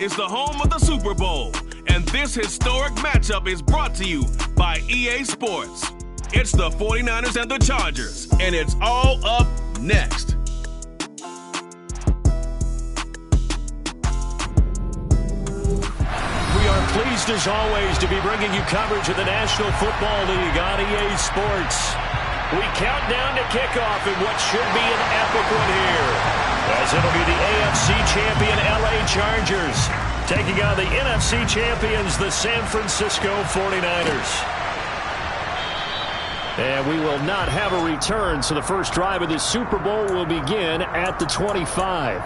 is the home of the Super Bowl, and this historic matchup is brought to you by EA Sports. It's the 49ers and the Chargers, and it's all up next. We are pleased, as always, to be bringing you coverage of the National Football League on EA Sports. We count down to kickoff in what should be an epic one here, as it'll be the AFC champion LA Chargers taking on the NFC champions, the San Francisco 49ers. And we will not have a return, so the first drive of the Super Bowl will begin at the 25.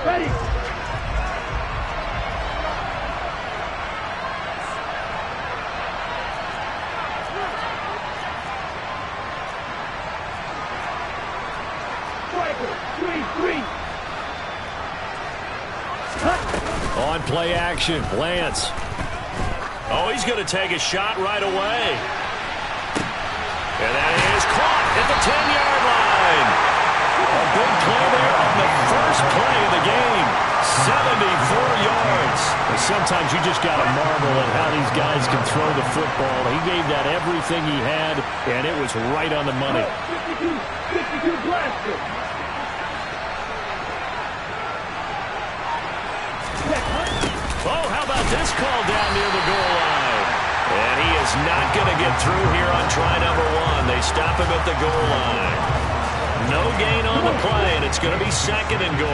Ready. On play action, Lance. Oh, he's going to take a shot right away. And that is caught at the 10-yard line. A big play there on the first play of the game. 74 yards. And sometimes you just got to marvel at how these guys can throw the football. He gave that everything he had, and it was right on the money. 52 blaster. Oh, how about this call down near the goal line? And he is not going to get through here on try number one. They stop him at the goal line. No gain on the play, and it's going to be second and goal.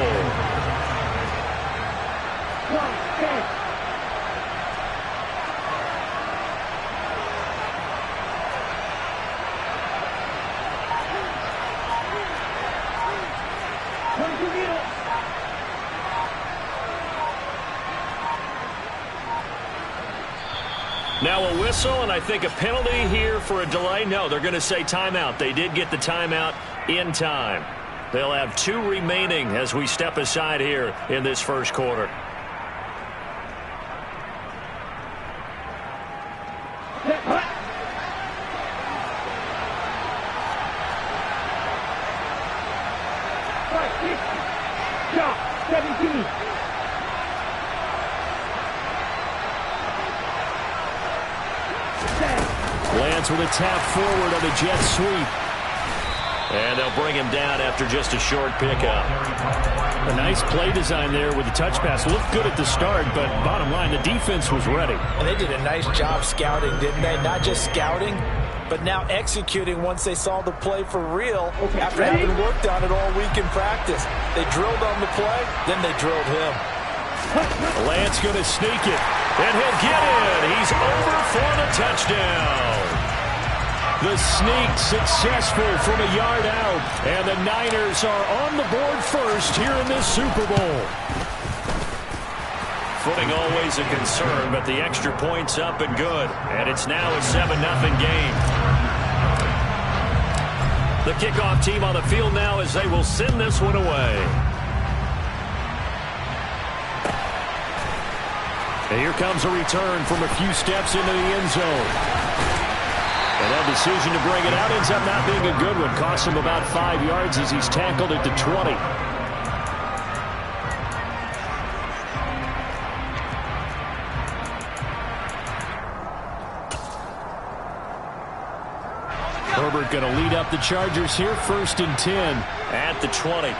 Now a whistle, and I think a penalty here for a delay. No, they're going to say timeout. They did get the timeout in time. They'll have two remaining as we step aside here in this first quarter. Lance with a tap forward on the jet sweep. And they'll bring him down after just a short pickup. A nice play design there with the touch pass. Looked good at the start, but bottom line, the defense was ready. And they did a nice job scouting, didn't they? Not just scouting, but now executing once they saw the play for real after having worked on it all week in practice. They drilled on the play, then they drilled him. Lance going to sneak it, and he'll get in. He's over for the touchdown. The sneak successful from a yard out, and the Niners are on the board first here in this Super Bowl. Footing always a concern, but the extra point's up and good, and it's now a 7-0 game. The kickoff team on the field now as they will send this one away. And here comes a return from a few steps into the end zone. And that decision to bring it out ends up not being a good one. Costs him about 5 yards as he's tackled at the 20. Herbert going to lead up the Chargers here, 1st and 10 at the 20.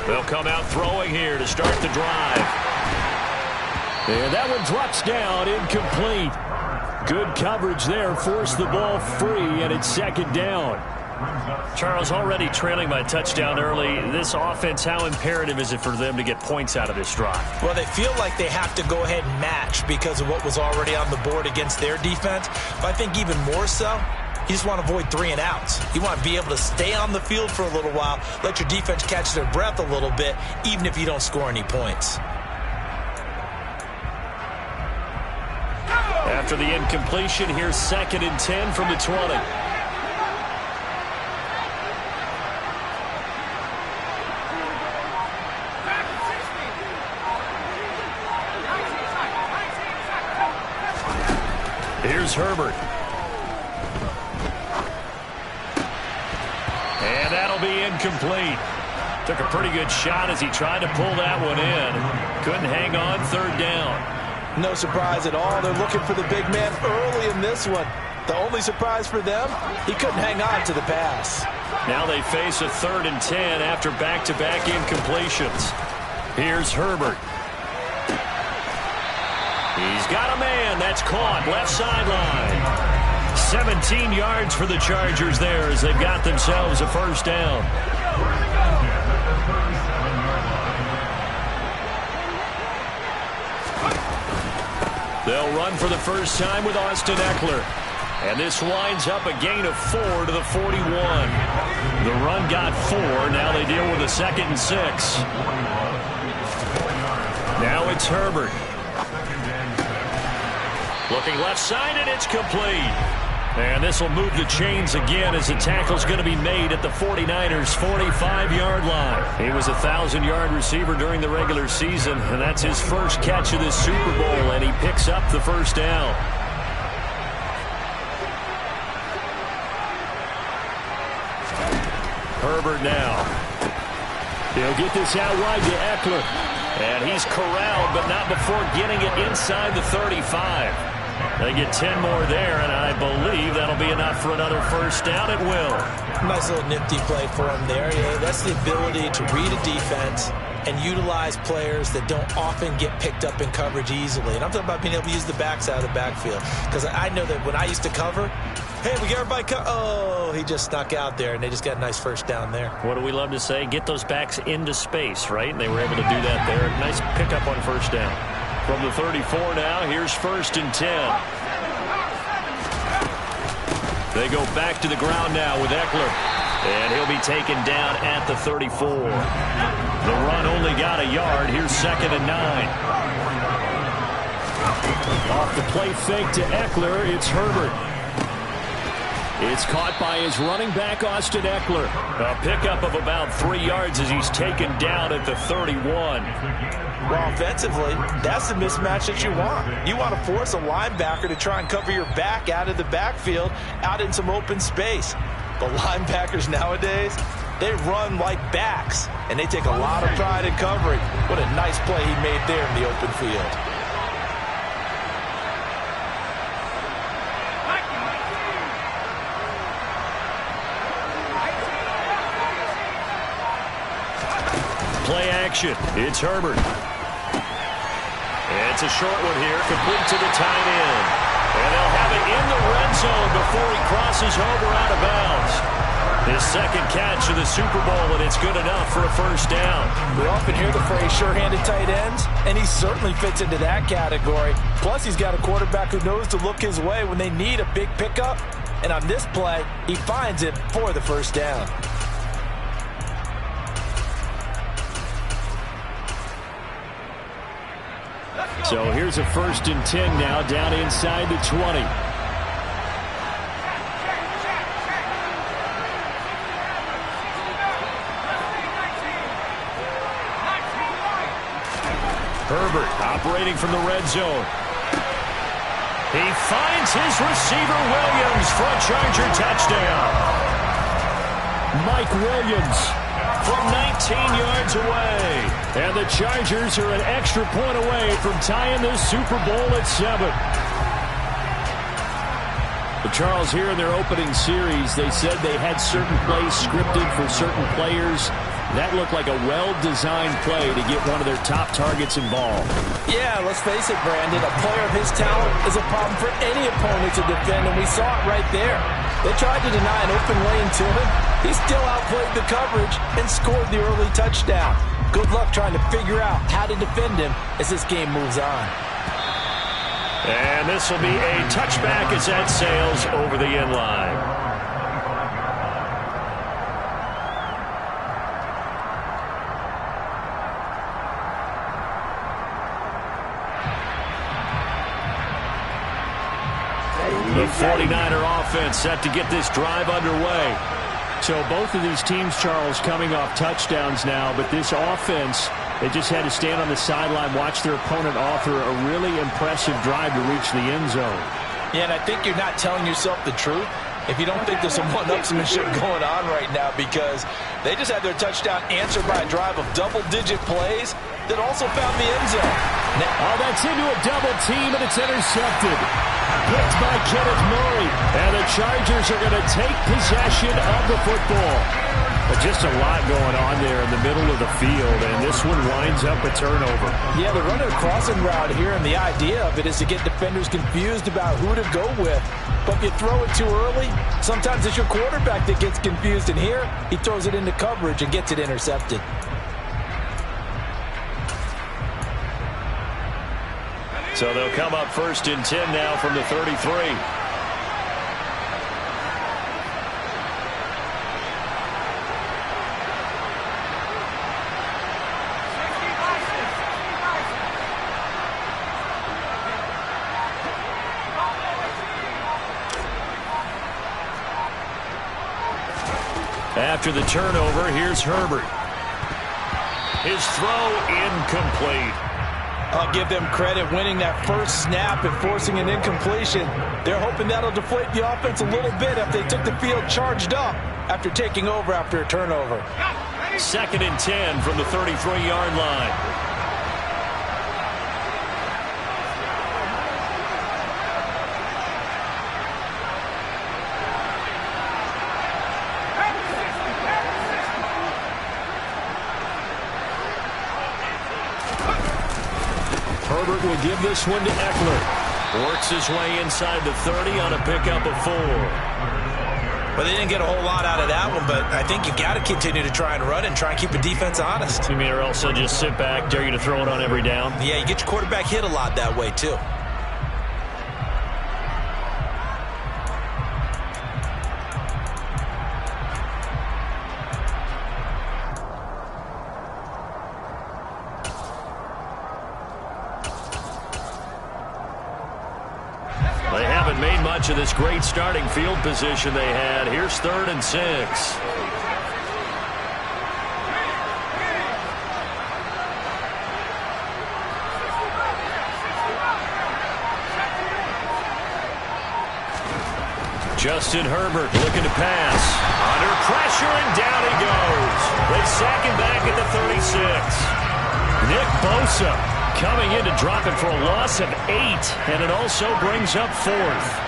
They'll come out throwing here to start the drive. And that one drops down, incomplete. Good coverage there, forced the ball free, and it's second down. Charles, already trailing by touchdown early. This offense, how imperative is it for them to get points out of this drive? Well, they feel like they have to go ahead and match because of what was already on the board against their defense. But I think even more so, you just want to avoid 3 and outs. You want to be able to stay on the field for a little while, let your defense catch their breath a little bit, even if you don't score any points. After the incompletion, here's 2nd and 10 from the 20. Here's Herbert. And that'll be incomplete. Took a pretty good shot as he tried to pull that one in. Couldn't hang on, 3rd down. No surprise at all. They're looking for the big man early in this one. The only surprise for them, he couldn't hang on to the pass. Now they face a 3rd and 10 after back-to-back incompletions. Here's Herbert. He's got a man. That's caught. Left sideline. 17 yards for the Chargers there as they've got themselves a 1st down. They'll run for the first time with Austin Eckler. And this winds up a gain of 4 to the 41. The run got 4. Now they deal with a 2nd and 6. Now it's Herbert. Looking left side, and it's complete. And this will move the chains again as the tackle's going to be made at the 49ers' 45-yard line. He was a 1,000-yard receiver during the regular season, and that's his first catch of this Super Bowl, and he picks up the 1st down. Herbert now. He'll get this out wide to Eckler. And he's corralled, but not before getting it inside the 35. They get 10 more there, and I believe that'll be enough for another 1st down. It will. Nice little nifty play for him there. Yeah, that's the ability to read a defense and utilize players that don't often get picked up in coverage easily. And I'm talking about being able to use the backs out of the backfield. Because I know that when I used to cover, hey, we get everybody oh, he just snuck out there, and they just got a nice 1st down there. What do we love to say? Get those backs into space, right? And they were able to do that there. Nice pickup on 1st down. From the 34 now, here's 1st and 10. They go back to the ground now with Eckler. And he'll be taken down at the 34. The run only got a yard. Here's 2nd and 9. Off the play fake to Eckler, it's Herbert. It's caught by his running back, Austin Eckler. A pickup of about 3 yards as he's taken down at the 31. Well, offensively, that's the mismatch that you want. You want to force a linebacker to try and cover your back out of the backfield, out in some open space. But linebackers nowadays, they run like backs, and they take a lot of pride in covering. What a nice play he made there in the open field. Play action. It's Herbert. It's a short one here, complete to the tight end. And they'll have it in the red zone before he crosses over out of bounds. His 2nd catch of the Super Bowl, and it's good enough for a 1st down. We often hear the phrase sure-handed tight ends, and he certainly fits into that category. Plus, he's got a quarterback who knows to look his way when they need a big pickup. And on this play, he finds it for the 1st down. So here's a 1st and 10 now down inside the 20. Herbert operating from the red zone. He finds his receiver Williams for a Charger touchdown. Mike Williams from 19 yards away. And the Chargers are an extra point away from tying this Super Bowl at 7. But Charles, here in their opening series, they said they had certain plays scripted for certain players. That looked like a well-designed play to get one of their top targets involved. Yeah, let's face it, Brandon. A player of his talent is a problem for any opponent to defend, and we saw it right there. They tried to deny an open lane to him. He still outplayed the coverage and scored the early touchdown. Good luck trying to figure out how to defend him as this game moves on. And this will be a touchback as that sails over the end line. The 49er offense set to get this drive underway. So both of these teams, Charles, coming off touchdowns now, but this offense, they just had to stand on the sideline, watch their opponent author a really impressive drive to reach the end zone. Yeah, and I think you're not telling yourself the truth if you don't think there's some one-upsmanship going on right now, because they just had their touchdown answered by a drive of double-digit plays that also found the end zone. Oh, that's into a double team, and it's intercepted. Picked by Kenneth Murray, and the Chargers are going to take possession of the football. But just a lot going on there in the middle of the field, and this one winds up a turnover. Yeah, they're running a crossing route here, and the idea of it is to get defenders confused about who to go with. But if you throw it too early, sometimes it's your quarterback that gets confused, and here he throws it into coverage and gets it intercepted. So they'll come up 1st and 10 now from the 33. After the turnover, here's Herbert. His throw incomplete. I'll give them credit winning that first snap and forcing an incompletion. They're hoping that'll deflate the offense a little bit if they took the field charged up after taking over after a turnover. 2nd and 10 from the 33-yard line. Herbert will give this one to Eckler. Works his way inside the 30 on a pickup of 4. Well, they didn't get a whole lot out of that one, but I think you've got to continue to try and run and try and keep the defense honest. You mean, or else they'll just sit back, dare you to throw it on every down? Yeah, you get your quarterback hit a lot that way, too. They haven't made much of this great starting field position they had. Here's 3rd and 6. Justin Herbert looking to pass. Under pressure, and down he goes. They sack him back at the 36. Nick Bosa coming in to drop it for a loss of 8, and it also brings up 4th.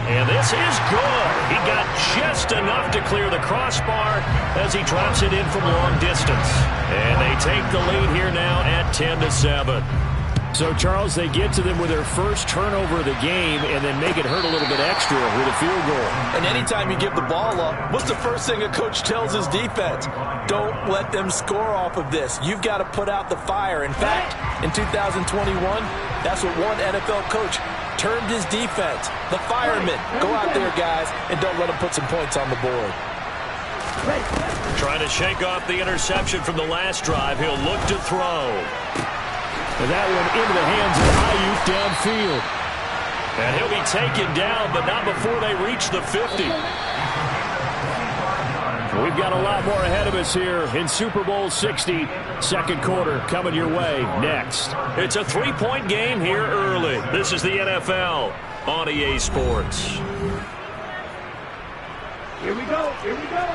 And this is good. He got just enough to clear the crossbar as he drops it in from long distance. And they take the lead here now at 10-7. So, Charles, they get to them with their first turnover of the game and then make it hurt a little bit extra with a field goal. And anytime you give the ball up, what's the first thing a coach tells his defense? Don't let them score off of this. You've got to put out the fire. In fact, in 2021, that's what one NFL coach termed his defense. The firemen. Go out there, guys, and don't let them put some points on the board. Trying to shake off the interception from the last drive. He'll look to throw. And that one into the hands of Ayuk downfield. And he'll be taken down, but not before they reach the 50. We've got a lot more ahead of us here in Super Bowl 60. Second quarter coming your way next. It's a 3-point game here early. This is the NFL on EA Sports. Here we go. Here we go.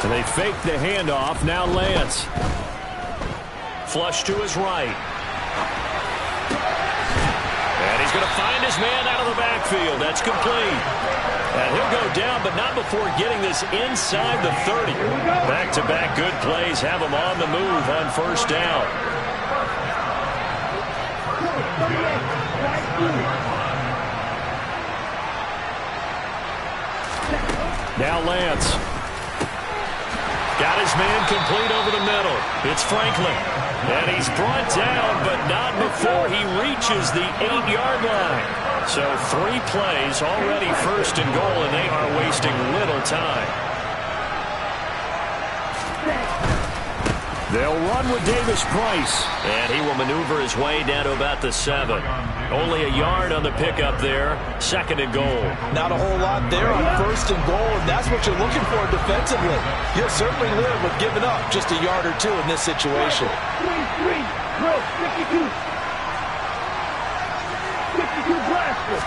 And they fake the handoff. Now Lance. Flush to his right. And he's going to find his man out of the backfield. That's complete. And he'll go down, but not before getting this inside the 30. Back-to-back good plays have him on the move on first down. Now Lance. Got his man complete over the middle. It's Franklin. And he's brought down, but not before he reaches the 8-yard line. So 3 plays, already first and goal, and they are wasting little time. They'll run with Davis Price. And he will maneuver his way down to about the 7. Only a yard on the pickup there. 2nd and goal. Not a whole lot there on 1st and goal, and that's what you're looking for defensively. You'll certainly live with giving up just a yard or 2 in this situation. 3, 52. 52 blaster.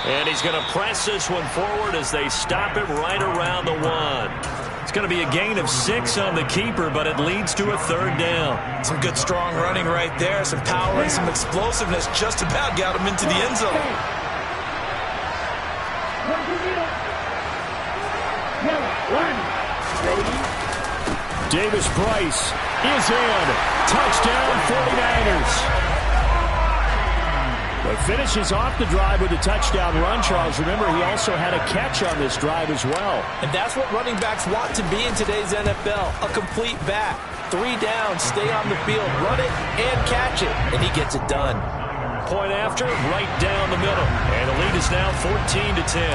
And he's going to press this one forward as they stop him right around the 1. It's going to be a gain of 6 on the keeper, but it leads to a 3rd down. Some good strong running right there. Some power and some explosiveness just about got him into the end zone. Davis Price is in. Touchdown 49ers. But finishes off the drive with a touchdown run, Charles. Remember, he also had a catch on this drive as well. And that's what running backs want to be in today's NFL, a complete back. 3 down, stay on the field, run it, and catch it. And he gets it done. Point after, right down the middle. And the lead is now 14-10.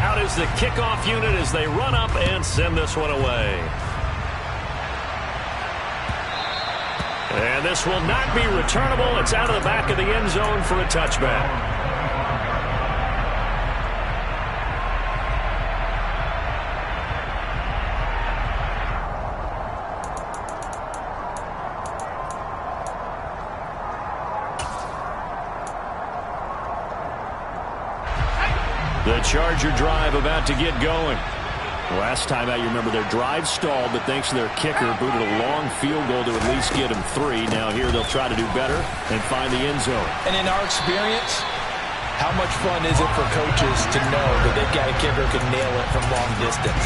Out is the kickoff unit as they run up and send this one away. And this will not be returnable. It's out of the back of the end zone for a touchback. The Charger drive about to get going. Last time out, you remember their drive stalled, but thanks to their kicker, booted a long field goal to at least get them 3. Now here they'll try to do better and find the end zone. And in our experience, how much fun is it for coaches to know that they've got a kicker who can nail it from long distance?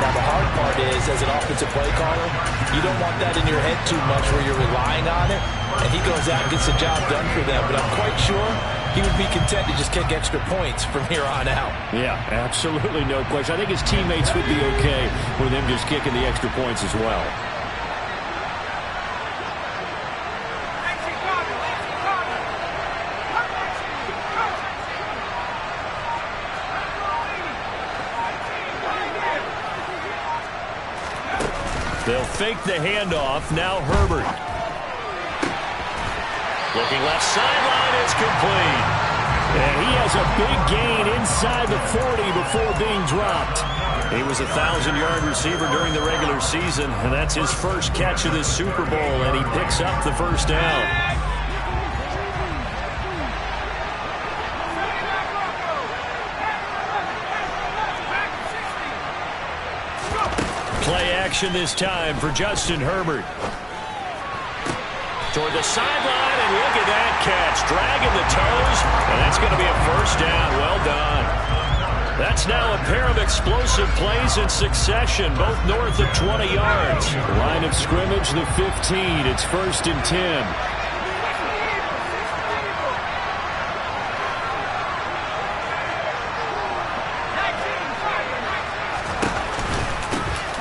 Now the hard part is, as an offensive play caller, you don't want that in your head too much where you're relying on it, and he goes out and gets the job done for them. But I'm quite sure he would be content to just kick extra points from here on out. Yeah, absolutely no question. I think his teammates would be okay with him just kicking the extra points as well. They'll fake the handoff. Now Herbert. Looking left sideline, it's complete. And he has a big gain inside the 40 before being dropped. He was a 1,000-yard receiver during the regular season, and that's his first catch of this Super Bowl, and he picks up the first down. Play action this time for Justin Herbert. Toward the sideline, and look at that catch. Dragging the toes, and that's going to be a first down. Well done. That's now a pair of explosive plays in succession, both north of 20 yards. Line of scrimmage, the 15. It's 1st and 10.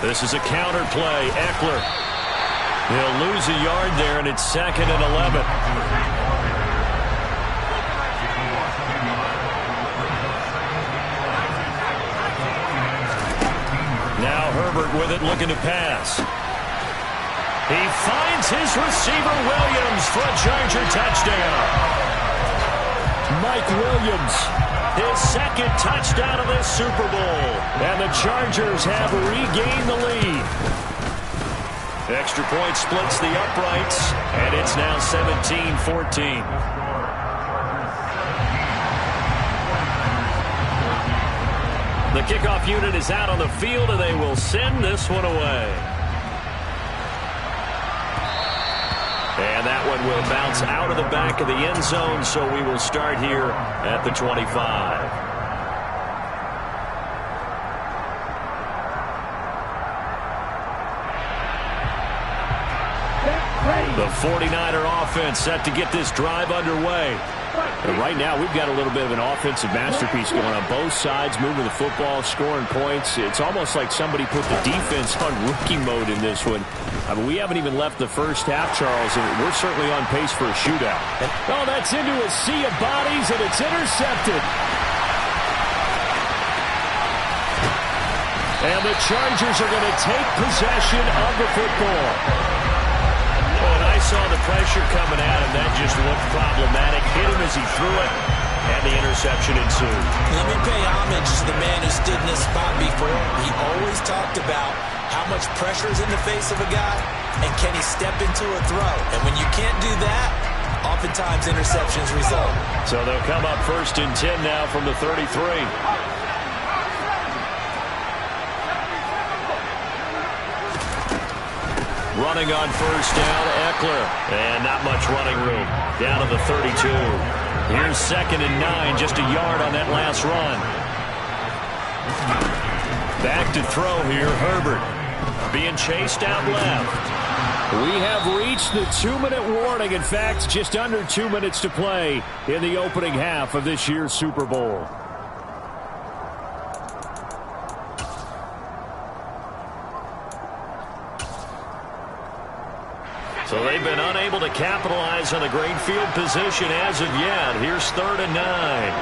This is a counter play. Eckler. He'll lose a yard there, and it's 2nd and 11. Now Herbert with it, looking to pass. He finds his receiver, Williams, for a Charger touchdown. Mike Williams. His 2nd touchdown of this Super Bowl. And the Chargers have regained the lead. Extra point splits the uprights, and it's now 17-14. The kickoff unit is out on the field, and they will send this one away. And that one will bounce out of the back of the end zone, so we will start here at the 25. The 49er offense set to get this drive underway. And right now, we've got a little bit of an offensive masterpiece going on both sides, moving the football, scoring points. It's almost like somebody put the defense on rookie mode in this one. I mean, we haven't even left the first half, Charles, and we're certainly on pace for a shootout. Oh, that's into a sea of bodies, and it's intercepted. And the Chargers are going to take possession of the football. When I saw the pressure coming at him, that just looked problematic. Hit him as he threw it, and the interception ensued. Let me pay homage to the man who stood in this spot before. He always talked about how much pressure is in the face of a guy, and can he step into a throw. And when you can't do that, oftentimes interceptions result. So they'll come up 1st and 10 now from the 33. Running on 1st down, Eckler. And not much running room. Down to the 32. Here's 2nd and 9, just a yard on that last run. Back to throw here, Herbert. Being chased out left. We have reached the 2-minute warning. In fact, just under 2 minutes to play in the opening half of this year's Super Bowl. So they've been unable to capitalize on a great field position as of yet. Here's 3rd and 9.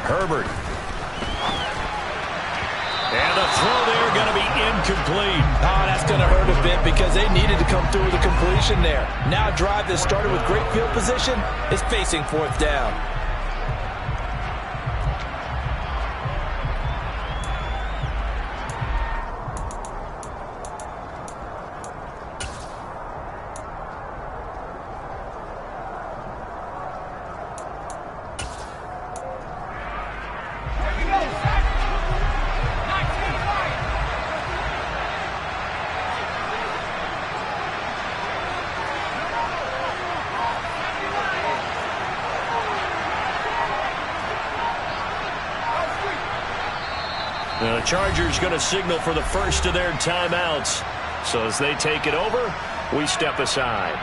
Herbert. And the throw there going to be incomplete. Oh, that's going to hurt a bit because they needed to come through with a completion there. Now a drive that started with great field position is facing 4th down. The Chargers going to signal for the first of their timeouts. So as they take it over, we step aside.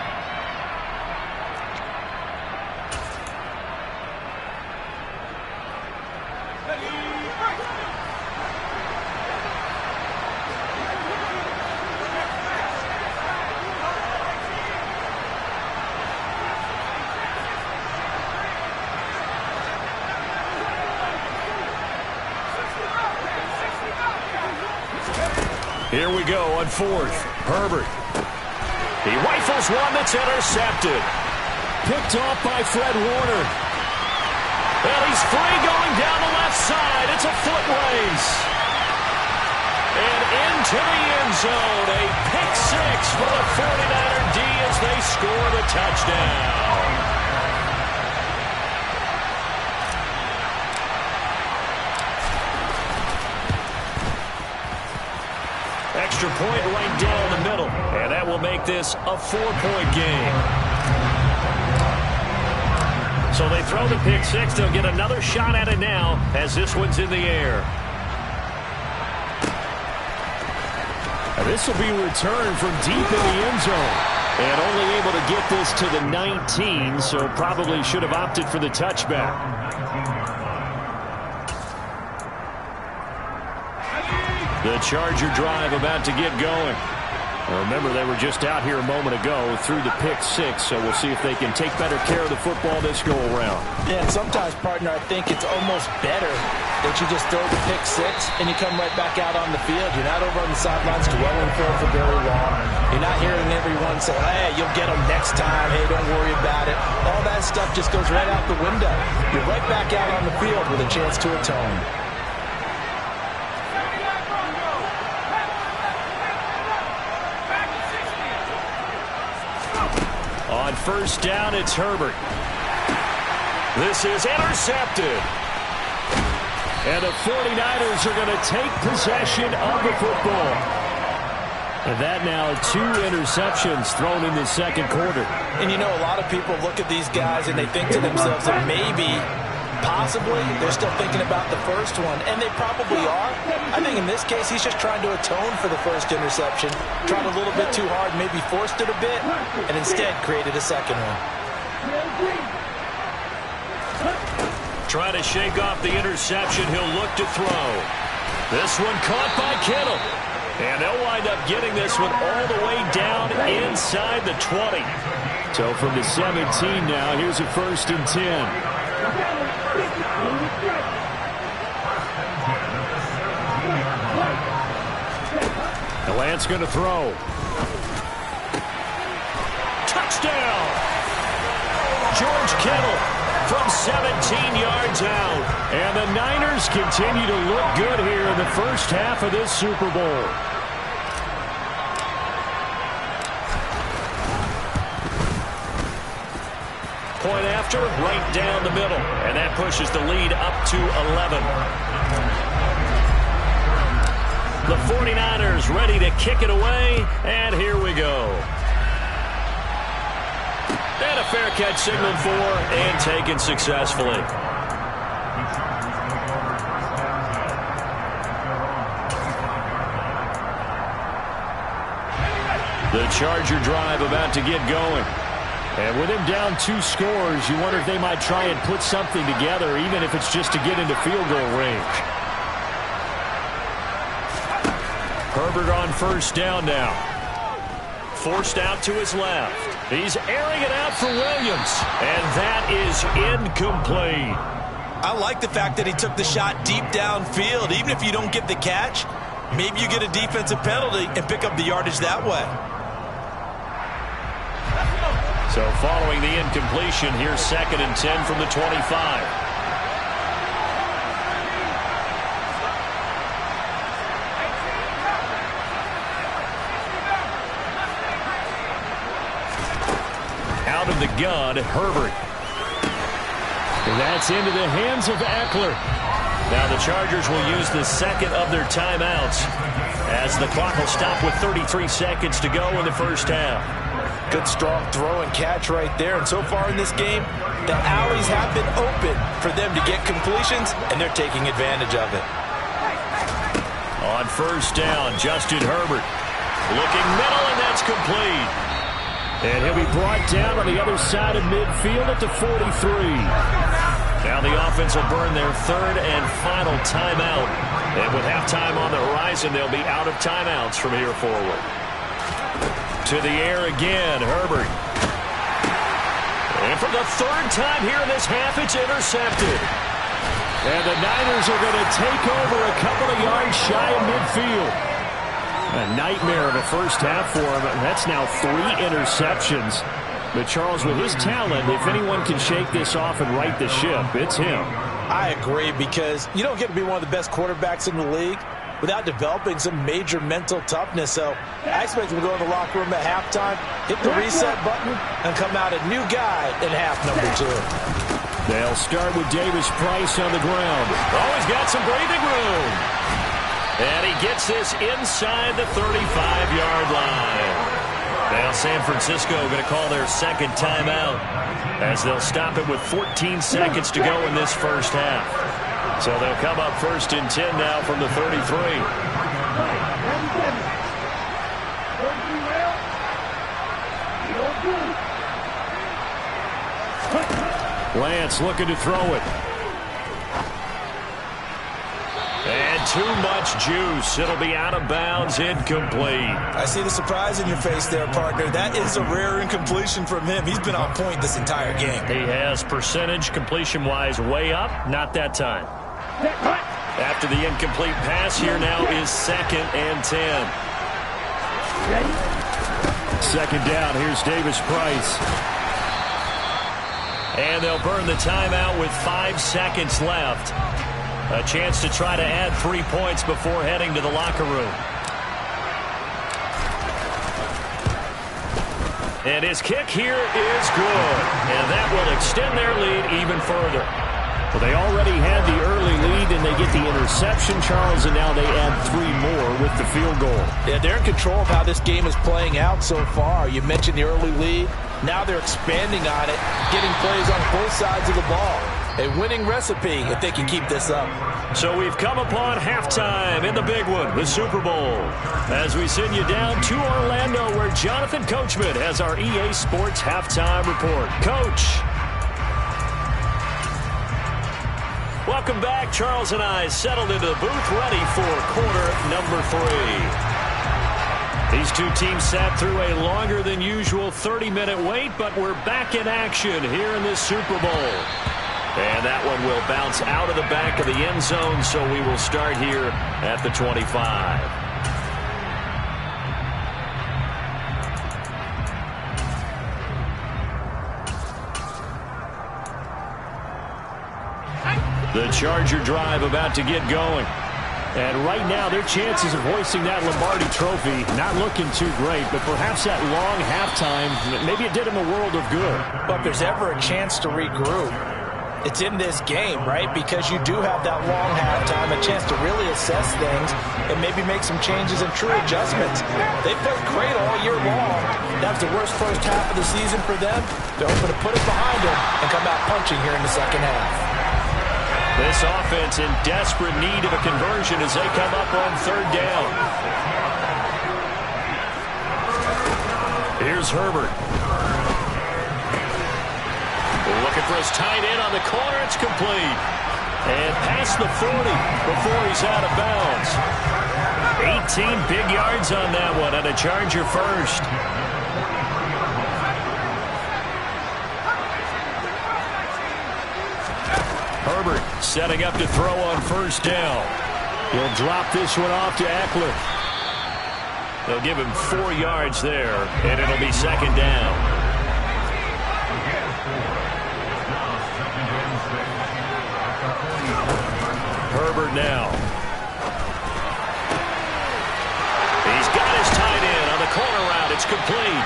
Here we go on 4th. Herbert. He rifles one that's intercepted. Picked off by Fred Warner. And he's free going down the left side. It's a foot race. And into the end zone. A pick six for the 49er D as they score the touchdown. Extra point right down the middle. And that will make this a 4-point game. So they throw the pick six. They'll get another shot at it now as this one's in the air. And this will be returned from deep in the end zone. And only able to get this to the 19, so probably should have opted for the touchback. The Charger drive about to get going. Remember, they were just out here a moment ago through the pick six, so we'll see if they can take better care of the football this go-around. Yeah, and sometimes, partner, I think it's almost better that you just throw the pick six and you come right back out on the field. You're not over on the sidelines dwelling for very long. You're not hearing everyone say, hey, you'll get them next time. Hey, don't worry about it. All that stuff just goes right out the window. You're right back out on the field with a chance to atone. On 1st down, it's Herbert. This is intercepted. And the 49ers are going to take possession of the football. And that now 2 interceptions thrown in the second quarter. And you know, a lot of people look at these guys and they think to themselves that maybe, possibly, they're still thinking about the first one. And they probably are. I think in this case, he's just trying to atone for the first interception. Tried a little bit too hard, maybe forced it a bit, and instead created a second one. Trying to shake off the interception. He'll look to throw. This one caught by Kittle. And they'll wind up getting this one all the way down inside the 20. So from the 17 now, here's a 1st and 10. The Lance going to throw. Touchdown! George Kittle from 17 yards out. And the Niners continue to look good here in the first half of this Super Bowl. Point after, right down the middle. And that pushes the lead up to 11. The 49ers ready to kick it away. And here we go. And a fair catch signaled for and taken successfully. The Charger drive about to get going. And with him down 2 scores, you wonder if they might try and put something together, even if it's just to get into field goal range. Herbert on 1st down now. Forced out to his left. He's airing it out for Williams. And that is incomplete. I like the fact that he took the shot deep downfield. Even if you don't get the catch, maybe you get a defensive penalty and pick up the yardage that way. So following the incompletion, here's 2nd and 10 from the 25. Out of the gun, Herbert. And that's into the hands of Eckler. Now the Chargers will use the 2nd of their timeouts as the clock will stop with 33 seconds to go in the first half. Good strong throw and catch right there. And so far in this game, the alleys have been open for them to get completions, and they're taking advantage of it. On 1st down, Justin Herbert looking middle, and that's complete. And he'll be brought down on the other side of midfield at the 43. Now the offense will burn their 3rd and final timeout. And with halftime on the horizon, they'll be out of timeouts from here forward. To the air again, Herbert. And for the 3rd time here in this half, it's intercepted. And the Niners are going to take over a couple of yards shy of midfield. A nightmare of a first half for him. That's now 3 interceptions. But Charles, with his talent, if anyone can shake this off and right the ship, it's him. I agree, because you don't get to be one of the best quarterbacks in the league without developing some major mental toughness. So I expect him to go in the locker room at halftime, hit the reset button, and come out a new guy in half number 2. They'll start with Davis Price on the ground. Oh, he's got some breathing room. And he gets this inside the 35-yard line. Now San Francisco going to call their 2nd timeout as they'll stop it with 14 seconds to go in this first half. So they'll come up 1st and 10 now from the 33. Lance looking to throw it. And too much juice. It'll be out of bounds, incomplete. I see the surprise in your face there, partner. That is a rare incompletion from him. He's been on point this entire game. He has percentage completion-wise way up. Not that time. After the incomplete pass, here now is 2nd and 10. 2nd down, here's Davis Price. And they'll burn the timeout with 5 seconds left. A chance to try to add 3 points before heading to the locker room. And his kick here is good. And that will extend their lead even further. Well, they already had the early lead, and they get the interception, Charles, and now they add 3 more with the field goal. Yeah, they're in control of how this game is playing out so far. You mentioned the early lead. Now they're expanding on it, getting plays on both sides of the ball. A winning recipe if they can keep this up. So we've come upon halftime in the big one, the Super Bowl. As we send you down to Orlando, where Jonathan Coachman has our EA Sports halftime report. Coach. Welcome back. Charles and I settled into the booth, ready for quarter number 3. These two teams sat through a longer than usual 30-minute wait, but we're back in action here in this Super Bowl. And that one will bounce out of the back of the end zone, so we will start here at the 25. The Charger drive about to get going. And right now, their chances of hoisting that Lombardi trophy not looking too great, but perhaps that long halftime, maybe it did them a world of good. But if there's ever a chance to regroup, it's in this game, right? Because you do have that long halftime, a chance to really assess things and maybe make some changes and true adjustments. They played great all year long. That was the worst first half of the season for them. They're hoping to put it behind them and come out punching here in the second half. This offense in desperate need of a conversion as they come up on third down. Here's Herbert. Looking for his tight end on the corner. It's complete. And past the 40 before he's out of bounds. 18 big yards on that one, and a Charger first. Herbert setting up to throw on first down. He'll drop this one off to Eckler. They'll give him 4 yards there, and it'll be second down. Herbert now. He's got his tight end on the corner route. It's complete.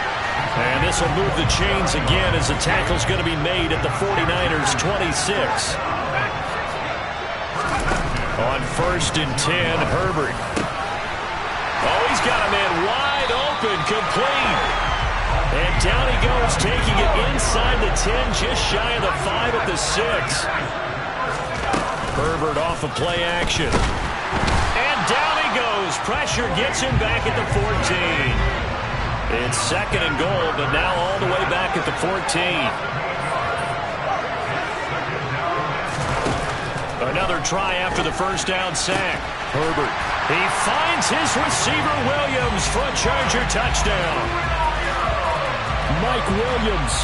And this will move the chains again as the tackle's going to be made at the 49ers 26. On 1st and 10, Herbert. Oh, he's got a man wide open, complete. And down he goes, taking it inside the 10, just shy of the 5 at the 6. Herbert off of play action. And down he goes. Pressure gets him back at the 14. It's second and goal, but now all the way back at the 14. Another try after the first down sack. Herbert. He finds his receiver, Williams, for a Charger touchdown. Mike Williams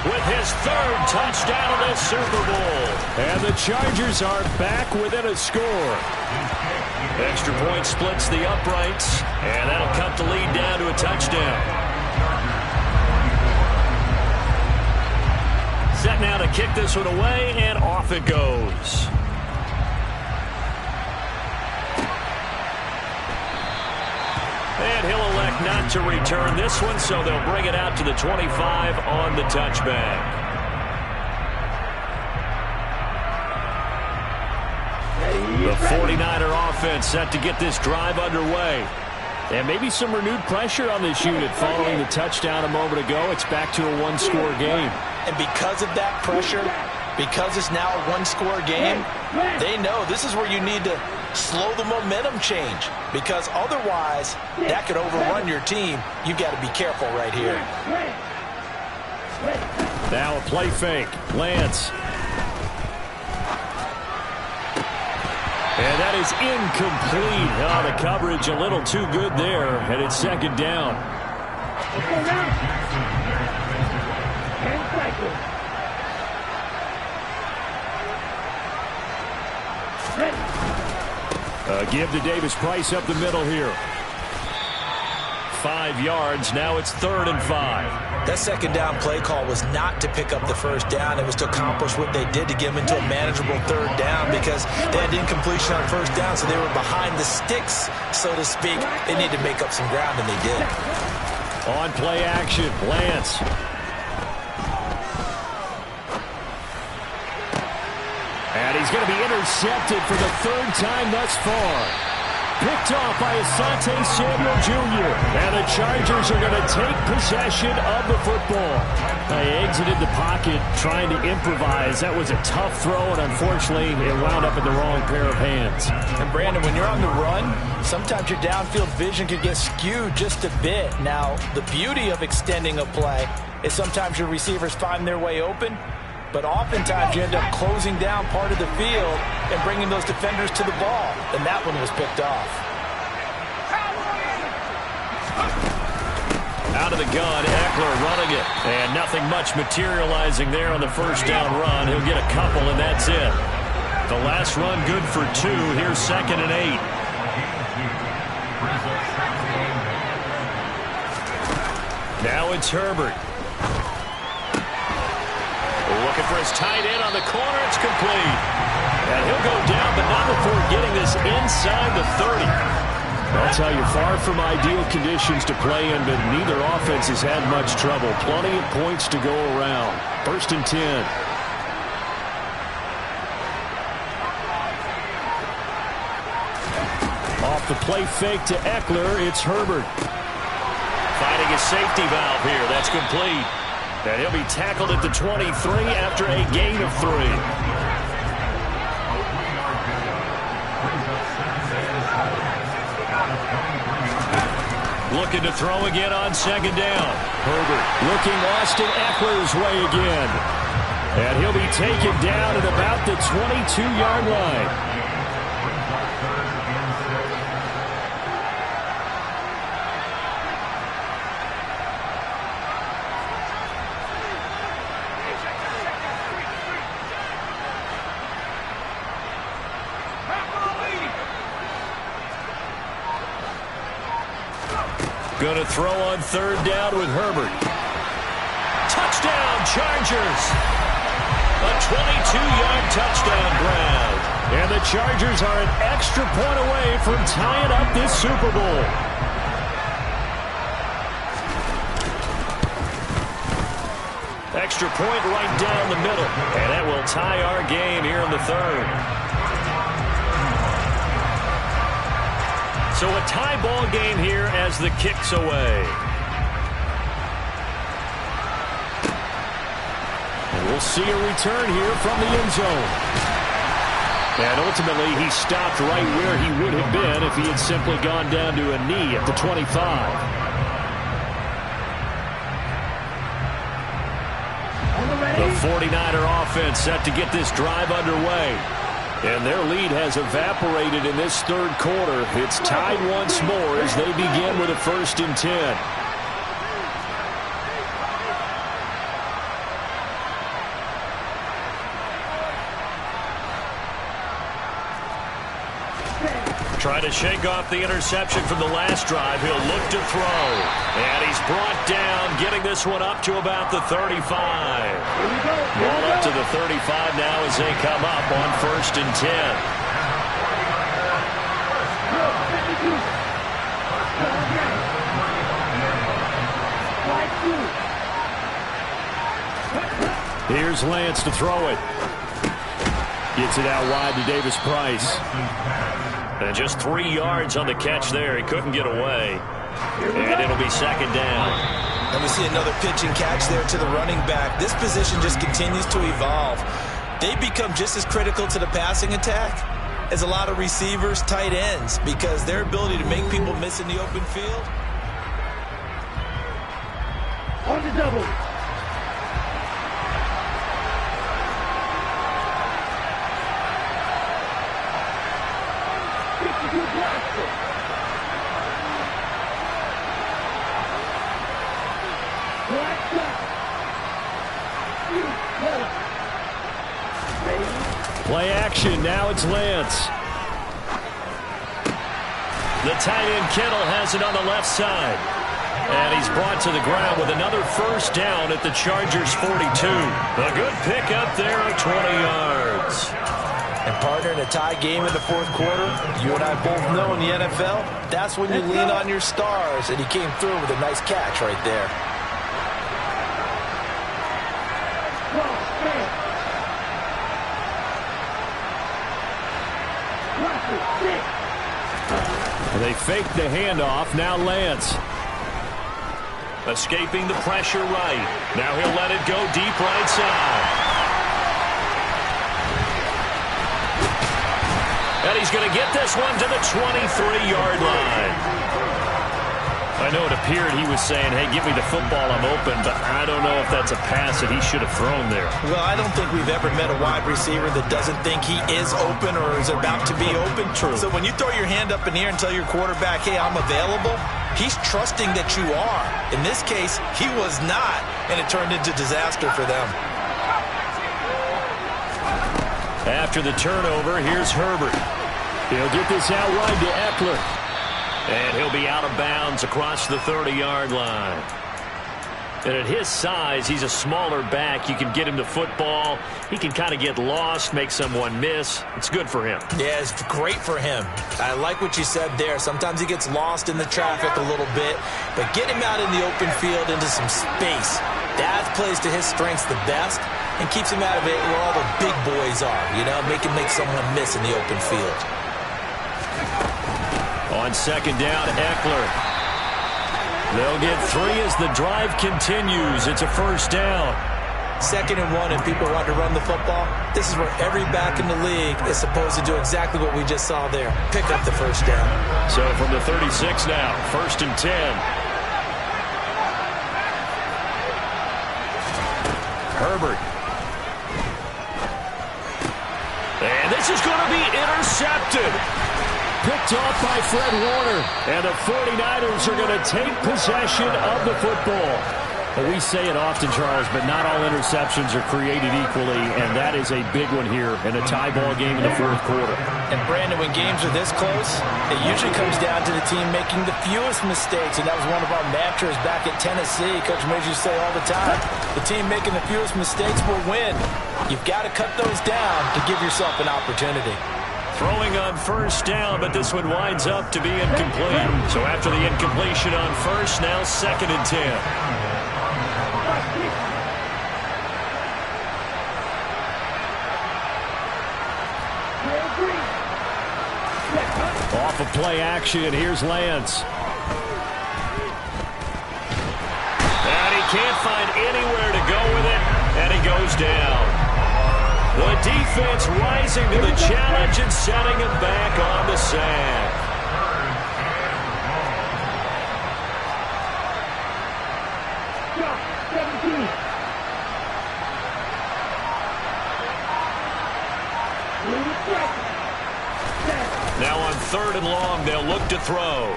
with his 3rd touchdown of this Super Bowl. And the Chargers are back within a score. Extra point splits the uprights, and that'll cut the lead down to a touchdown. Set now to kick this one away, and off it goes. And he'll elect not to return this one, so they'll bring it out to the 25 on the touchback. The 49er offense set to get this drive underway. And maybe some renewed pressure on this unit following the touchdown a moment ago. It's back to a one-score game. And because of that pressure, because it's now a one-score game, they know this is where you need to slow the momentum change, because otherwise that could overrun your team. You've got to be careful right here. Now a play fake. Lance. And that is incomplete. Oh, the coverage a little too good there, and it's second down. Give to Davis Price up the middle here. 5 yards. Now it's 3rd and 5. That second down play call was not to pick up the first down. It was to accomplish what they did to get them into a manageable 3rd down, because they had incompletion on first down, so they were behind the sticks, so to speak. They needed to make up some ground, and they did. On play action, Lance. And intercepted for the third time thus far. Picked off by Asante Samuel Jr. And the Chargers are going to take possession of the football. They exited the pocket trying to improvise. That was a tough throw, and unfortunately, it wound up in the wrong pair of hands. And Brandon, when you're on the run, sometimes your downfield vision could get skewed just a bit. Now, the beauty of extending a play is sometimes your receivers find their way open, but oftentimes you end up closing down part of the field and bringing those defenders to the ball. And that one was picked off. Out of the gun, Eckler running it. And nothing much materializing there on the first down run. He'll get a couple, and that's it. The last run good for 2. Here's 2nd and 8. Now it's Herbert. Looking for his tight end on the corner. It's complete. And he'll go down, but not before getting this inside the 30. I'll tell you, far from ideal conditions to play in, but neither offense has had much trouble. Plenty of points to go around. 1st and 10. Off the play fake to Eckler, it's Herbert. Finding a safety valve here. That's complete. And he'll be tackled at the 23 after a gain of 3. Looking to throw again on 2nd down. Herbert looking Austin Eckler's way again. And he'll be taken down at about the 22-yard line. Going to throw on 3rd down with Herbert. Touchdown, Chargers. A 22-yard touchdown grab. And the Chargers are an extra point away from tying up this Super Bowl. Extra point right down the middle. And that will tie our game here in the 3rd. So a tie ball game here as the kick's away. And we'll see a return here from the end zone. And ultimately, he stopped right where he would have been if he had simply gone down to a knee at the 25. The 49er offense set to get this drive underway. And their lead has evaporated in this 3rd quarter. It's tied once more as they begin with a 1st and 10. Trying to shake off the interception from the last drive. He'll look to throw. And he's brought down, getting this one up to about the 35. Ball up to the 35 now as they come up on 1st and 10. Here's Lance to throw it. Gets it out wide to Davis Price. And just 3 yards on the catch there. He couldn't get away. And it'll be 2nd down. And we see another pitch and catch there to the running back. This position just continues to evolve. They become just as critical to the passing attack as a lot of receivers, tight ends, because their ability to make people miss in the open field. On the double. Play action. Now it's Lance. The tight end Kittle has it on the left side. And he's brought to the ground with another 1st down at the Chargers' 42. A good pickup there of 20 yards. And partner, in a tie game in the 4th quarter, you and I both know in the NFL, that's when you lean on your stars. And he came through with a nice catch right there. They fake the handoff. Now Lance. Escaping the pressure right. Now he'll let it go deep right side. And he's going to get this one to the 23-yard line. I know it appeared he was saying, hey, give me the football, I'm open, but I don't know if that's a pass that he should have thrown there. Well, I don't think we've ever met a wide receiver that doesn't think he is open or is about to be open. True. So when you throw your hand up in the air and tell your quarterback, hey, I'm available, he's trusting that you are. In this case, he was not, and it turned into disaster for them. After the turnover, here's Herbert. He'll get this out wide to Eckler. And he'll be out of bounds across the 30-yard line. And at his size, he's a smaller back. You can get him to football. He can kind of get lost, make someone miss. It's good for him. Yeah, it's great for him. I like what you said there. Sometimes he gets lost in the traffic a little bit. But get him out in the open field into some space. That plays to his strengths the best and keeps him out of it where all the big boys are. You know, make someone miss in the open field. On second down, Eckler. They'll get 3 as the drive continues. It's a first down. 2nd and 1 and people want to run the football. This is where every back in the league is supposed to do exactly what we just saw there. Pick up the first down. So from the 36 now, 1st and 10. Herbert. And this is going to be intercepted. Picked off by Fred Warner. And the 49ers are going to take possession of the football. Well, we say it often, Charles, but not all interceptions are created equally, and that is a big one here in a tie ball game in the 4th quarter. And, Brandon, when games are this close, it usually comes down to the team making the fewest mistakes, and that was one of our mantras back at Tennessee. Coach Major used to say all the time, the team making the fewest mistakes will win. You've got to cut those down to give yourself an opportunity. Throwing on first down, but this one winds up to be incomplete. So after the incompletion on first, now 2nd and 10. Off of play action, here's Lance. And he can't find anywhere to go with it, and he goes down. The defense rising to the challenge and setting him back on the sack. Now on 3rd and long, they'll look to throw.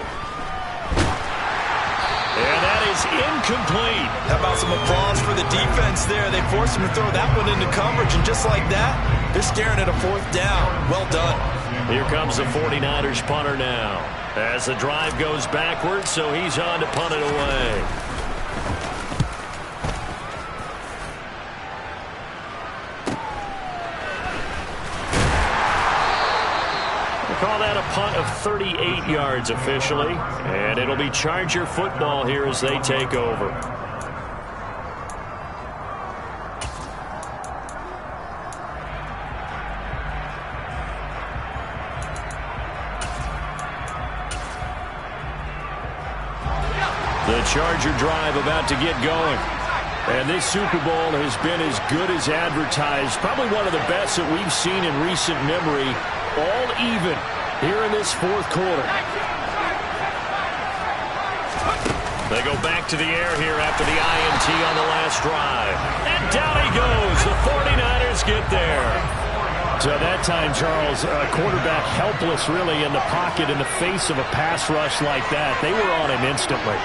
And that is incomplete. How about some applause for the defense there? They forced him to throw that one into coverage, and just like that, they're staring at a 4th down. Well done. Here comes the 49ers punter now. As the drive goes backwards, so he's on to punt it away. Call that a punt of 38 yards officially, and it'll be Charger football here as they take over. The Charger drive about to get going. And this Super Bowl has been as good as advertised. Probably one of the best that we've seen in recent memory. All even here in this 4th quarter. They go back to the air here after the INT on the last drive. And down he goes. The 49ers get there. So that time, Charles, quarterback helpless really in the pocket in the face of a pass rush like that. They were on him instantly.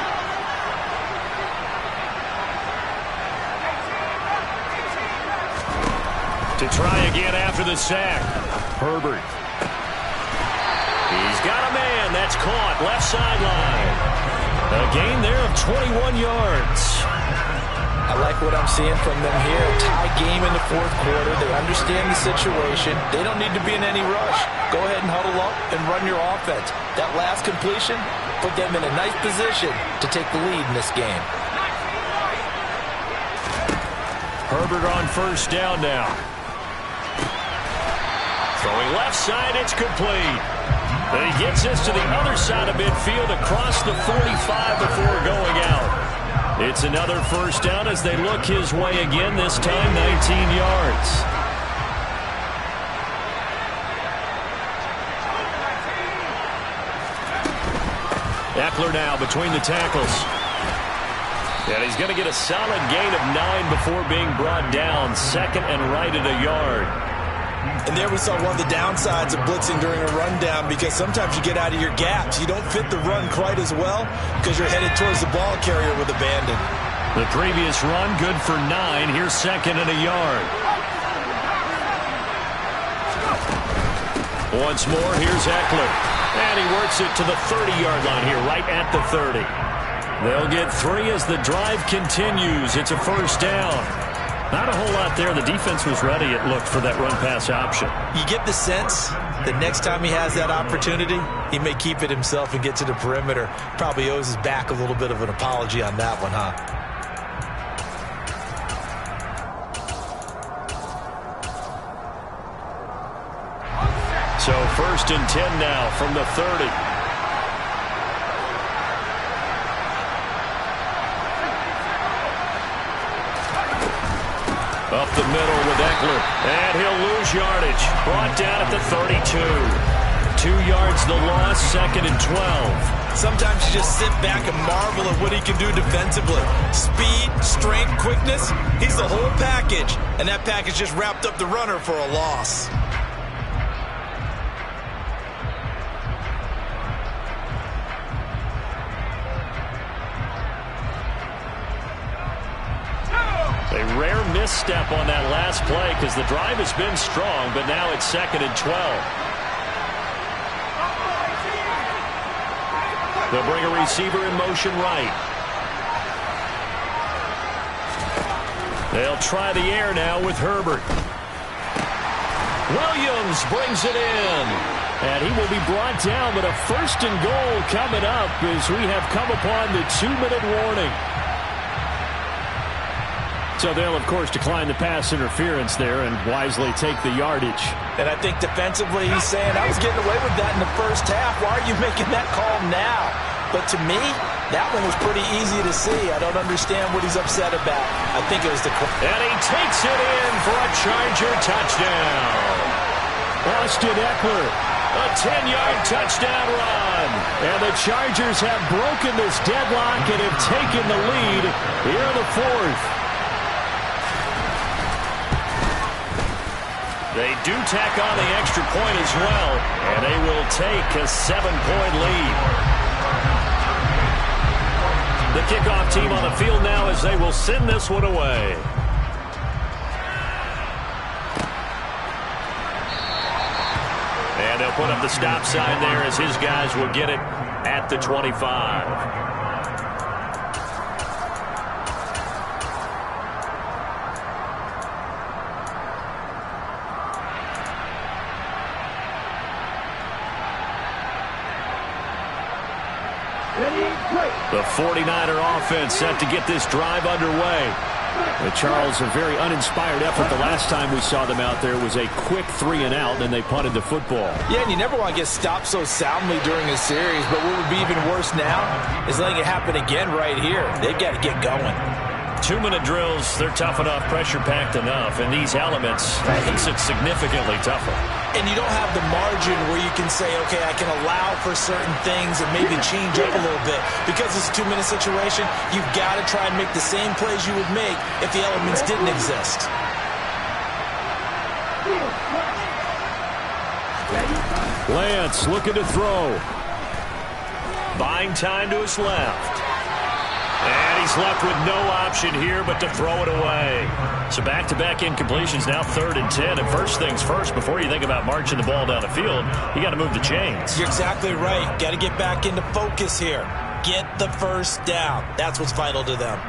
To try again after the sack. Herbert. He's got a man. That's caught. Left sideline. A gain there of 21 yards. I like what I'm seeing from them here. A tie game in the 4th quarter. They understand the situation. They don't need to be in any rush. Go ahead and huddle up and run your offense. That last completion put them in a nice position to take the lead in this game. Herbert on first down now. Throwing left side, it's complete. And he gets this to the other side of midfield across the 45 before going out. It's another first down as they look his way again, this time 19 yards. Eckler now between the tackles. And he's going to get a solid gain of 9 before being brought down. Second and right at a yard. And there we saw one of the downsides of blitzing during a rundown, because sometimes you get out of your gaps. You don't fit the run quite as well because you're headed towards the ball carrier with abandon. The previous run good for 9. Here's second and a yard. Once more, here's Eckler. And he works it to the 30-yard line here, right at the 30. They'll get 3 as the drive continues. It's a first down. Not a whole lot there. The defense was ready, it looked, for that run-pass option. You get the sense that next time he has that opportunity, he may keep it himself and get to the perimeter. Probably owes his back a little bit of an apology on that one, huh? So first and 10 now from the 30. Up the middle with Eckler, and he'll lose yardage. Brought down at the 32. 2 yards the loss, second and 12. Sometimes you just sit back and marvel at what he can do defensively. Speed, strength, quickness, he's the whole package. And that package just wrapped up the runner for a loss. A rare misstep on that last play because the drive has been strong, but now it's second and 12. They'll bring a receiver in motion right. They'll try the air now with Herbert. Williams brings it in. And he will be brought down, but a first and goal coming up as we have come upon the 2-minute warning. So they'll, of course, decline the pass interference there and wisely take the yardage. And I think defensively he's saying, I was getting away with that in the first half. Why are you making that call now? But to me, that one was pretty easy to see. I don't understand what he's upset about. I think it was the... And he takes it in for a Charger touchdown. Austin Eckler. A 10-yard touchdown run. And the Chargers have broken this deadlock and have taken the lead here in the fourth. They do tack on the extra point as well, and they will take a 7-point lead. The kickoff team on the field now as they will send this one away. And they'll put up the stop sign there as his guys will get it at the 25. The 49er offense set to get this drive underway. Charles, a very uninspired effort. The last time we saw them out there was a quick 3-and-out, and they punted the football. Yeah, and you never want to get stopped so soundly during a series, but what would be even worse now is letting it happen again right here. They've got to get going. 2-minute drills, they're tough enough, pressure-packed enough, and these elements makes it significantly tougher. And you don't have the margin where you can say, okay, I can allow for certain things and maybe change up a little bit. Because it's a 2-minute situation, you've got to try and make the same plays you would make if the elements didn't exist. Lance looking to throw. Buying time to his left. And he's left with no option here but to throw it away. So back-to-back incompletions, now 3rd and 10. And first things first, before you think about marching the ball down the field, you got to move the chains. You're exactly right. Got to get back into focus here. Get the first down. That's what's vital to them.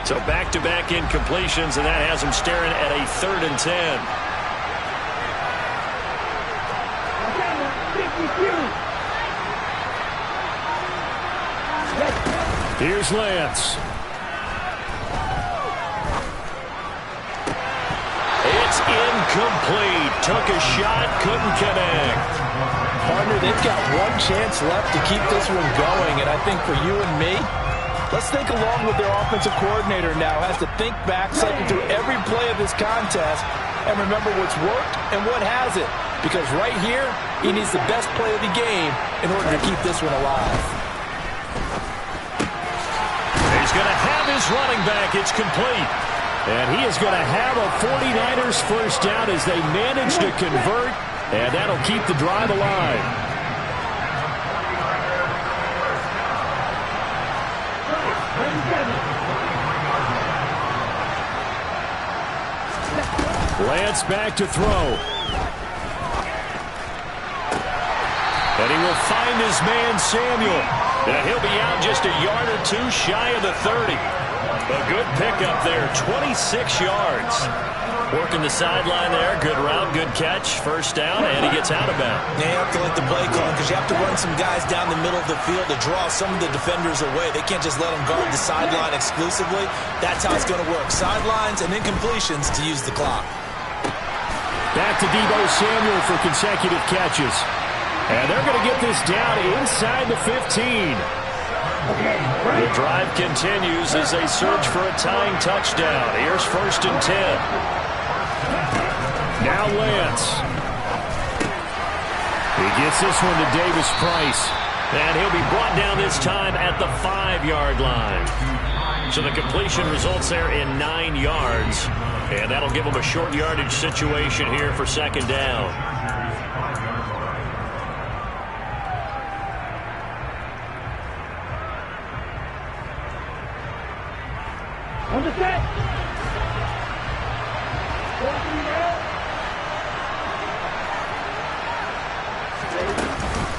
So back-to-back incompletions, and that has him staring at a 3rd and 10. Here's Lance. It's incomplete. Took a shot, couldn't connect. Partner, they've got one chance left to keep this one going, and I think for you and me, let's think along with their offensive coordinator now. Has to think back, cycle through every play of this contest, and remember what's worked and what hasn't. Because right here, he needs the best play of the game in order to keep this one alive. He's going to have his running back. It's complete. And he is going to have a 49ers first down as they manage to convert, and that'll keep the drive alive. Lance back to throw. And he will find his man, Samuel. And he'll be out just a yard or two shy of the 30. A good pickup there, 26 yards. Working the sideline there, good route, good catch, first down, and he gets out of bounds. Yeah, you have to let the play call because you have to run some guys down the middle of the field to draw some of the defenders away. They can't just let them guard the sideline exclusively. That's how it's going to work. Sidelines and incompletions to use the clock. Back to Deebo Samuel for consecutive catches. And they're going to get this down inside the 15. The drive continues as they search for a tying touchdown. Here's 1st and 10. Now Lance. He gets this one to Davis Price. And he'll be brought down this time at the 5-yard line. So the completion results there in 9 yards. And that'll give them a short yardage situation here for 2nd down. On the set.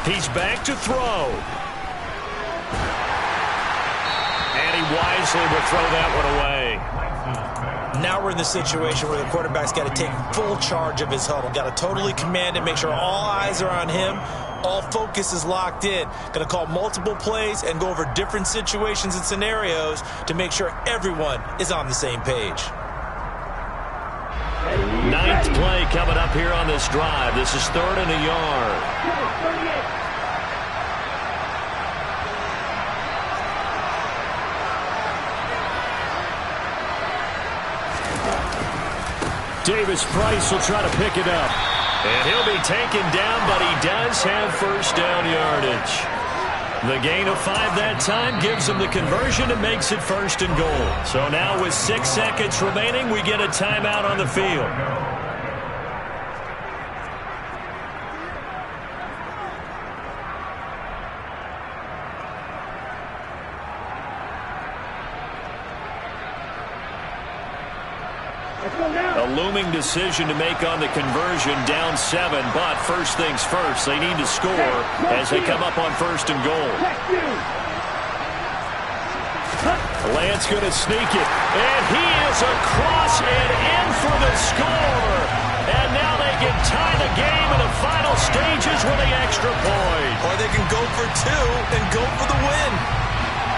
He's back to throw. And he wisely will throw that one away. Now we're in the situation where the quarterback's got to take full charge of his huddle. Got to totally command it, make sure all eyes are on him. All focus is locked in. Going to call multiple plays and go over different situations and scenarios to make sure everyone is on the same page. 9th play coming up here on this drive. This is 3rd and a yard. Davis Price will try to pick it up. And he'll be taken down, but he does have first down yardage. The gain of 5 that time gives him the conversion and makes it 1st and goal. So now with 6 seconds remaining, we get a timeout on the field. A looming decision to make on the conversion, down 7, but first things first, they need to score as they come up on 1st and goal. Lance going to sneak it, and he is across and in for the score. And now they can tie the game in the final stages with the extra point. Or they can go for 2 and go for the win.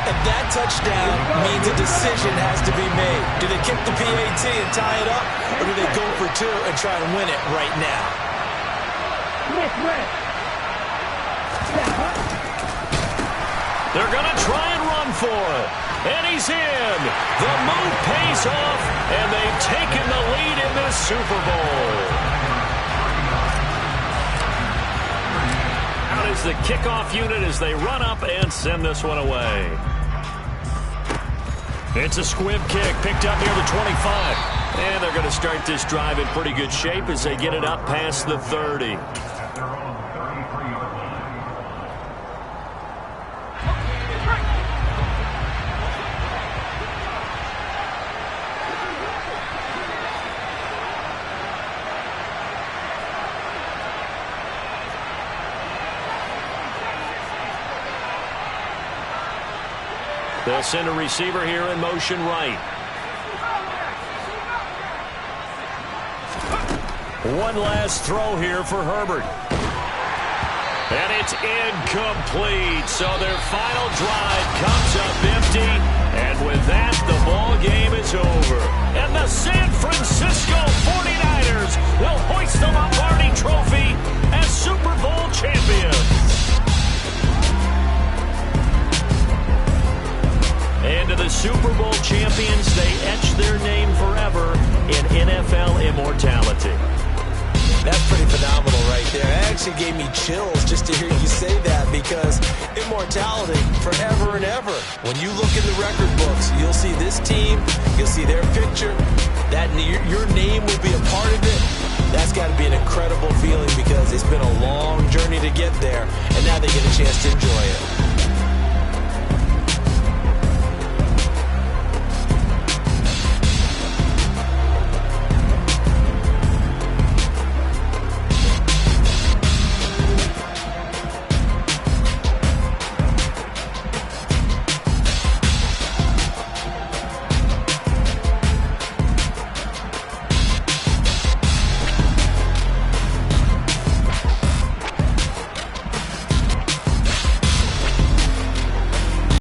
And that touchdown means a decision has to be made. Do they kick the PAT and tie it up, or do they go for 2 and try to win it right now? They're going to try and run for it. And he's in. The move pays off, and they've taken the lead in this Super Bowl. Out is the kickoff unit as they run up and send this one away. It's a squib kick picked up near the 25. And they're going to start this drive in pretty good shape as they get it up past the 30. They'll send a receiver here in motion right. One last throw here for Herbert. And it's incomplete. So their final drive comes up empty. And with that, the ball game is over. And the San Francisco 49ers will hoist the Lombardi Trophy as Super Bowl champions. And to the Super Bowl champions, they etch their name forever in NFL immortality. That's pretty phenomenal right there. It actually gave me chills just to hear you say that, because immortality forever and ever. When you look in the record books, you'll see this team, you'll see their picture, that your name will be a part of it. That's got to be an incredible feeling, because it's been a long journey to get there, and now they get a chance to enjoy it.